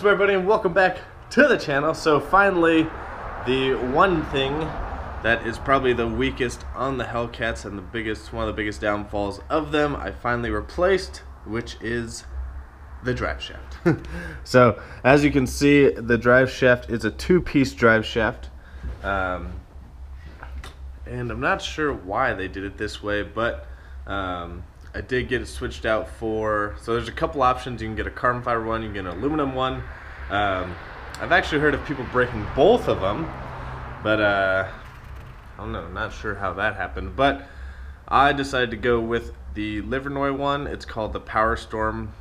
What's up, everybody, and welcome back to the channel. So finally, the one thing that is probably the weakest on the Hellcats and one of the biggest downfalls of them, I finally replaced, which is the drive shaft. So as you can see, the drive shaft is a two-piece drive shaft, and I'm not sure why they did it this way, but I did get it switched out for, so there's a couple options. You can get a carbon fiber one, you can get an aluminum one. I've actually heard of people breaking both of them, but I don't know, not sure how that happened. But I decided to go with the Livernois one. It's called the Power Storm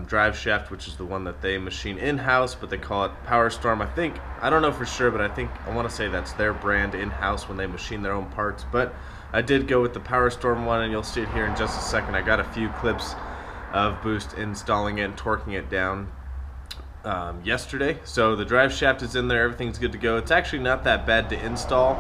drive shaft, which is the one that they machine in-house, but they call it Power Storm. I don't know for sure, but I want to say that's their brand in-house when they machine their own parts. But I did go with the Power Storm one, and you'll see it here in just a second. I got a few clips of Boost installing it and torquing it down yesterday. So the drive shaft is in there, everything's good to go. It's actually not that bad to install.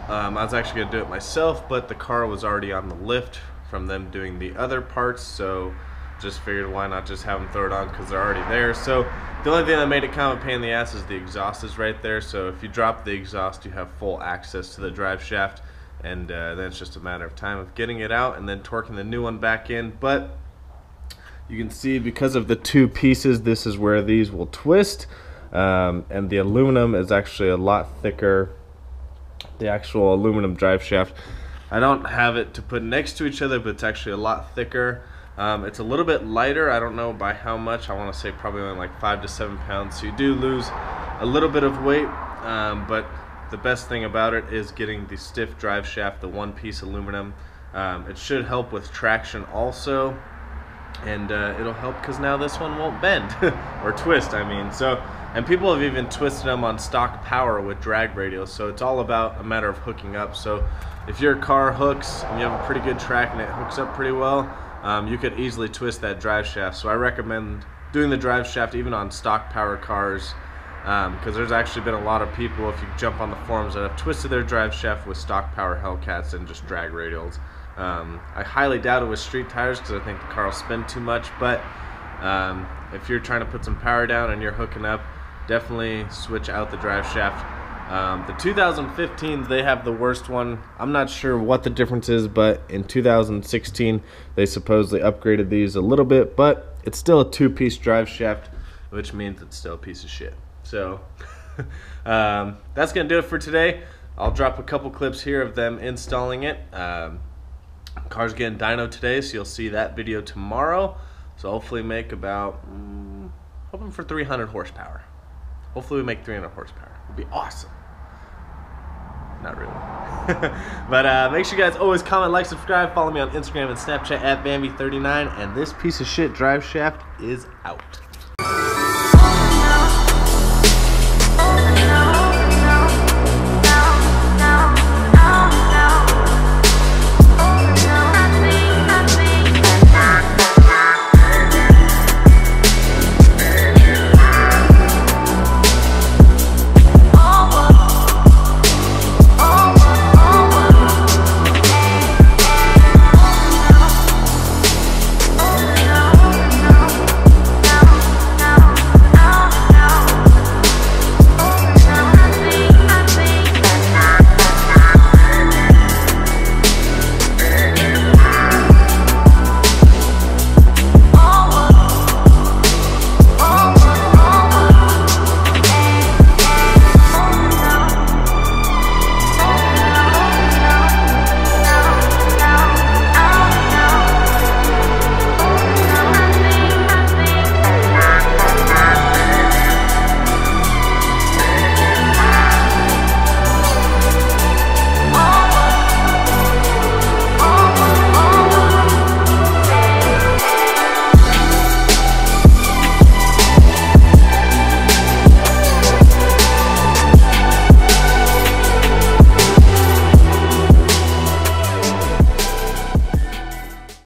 I was actually going to do it myself, but the car was already on the lift from them doing the other parts, so just figured why not just have them throw it on because they're already there. So the only thing that made it kind of a pain in the ass is the exhaust is right there. So if you drop the exhaust, you have full access to the drive shaft, and then it's just a matter of time of getting it out and then torquing the new one back in. But you can see, because of the two pieces, this is where these will twist, and the aluminum is actually a lot thicker. The actual aluminum drive shaft, I don't have it to put next to each other, but it's actually a lot thicker. It's a little bit lighter. I don't know by how much. I want to say probably only like 5 to 7 pounds, so you do lose a little bit of weight, but the best thing about it is getting the stiff drive shaft, the one-piece aluminum. It should help with traction also, and it'll help because now this one won't bend or twist, I mean. So, and people have even twisted them on stock power with drag radials, so it's all about a matter of hooking up. So if your car hooks and you have a pretty good track and it hooks up pretty well, you could easily twist that drive shaft. So I recommend doing the drive shaft even on stock power cars, because there's actually been a lot of people, if you jump on the forums, that have twisted their drive shaft with stock power Hellcats and just drag radials. I highly doubt it with street tires because I think the car will spin too much, but if you're trying to put some power down and you're hooking up, definitely switch out the drive shaft. The 2015s, they have the worst one. I'm not sure what the difference is, but in 2016 they supposedly upgraded these a little bit, but it's still a two-piece drive shaft, which means it's still a piece of shit. So that's gonna do it for today. I'll drop a couple clips here of them installing it. Car's getting dyno today, so you'll see that video tomorrow. So hopefully make about hoping for 300 horsepower. Hopefully we make 300 horsepower. It'd be awesome. Not really. But make sure you guys always comment, like, subscribe, follow me on Instagram and Snapchat at Bambi39, and this piece of shit drive shaft is out.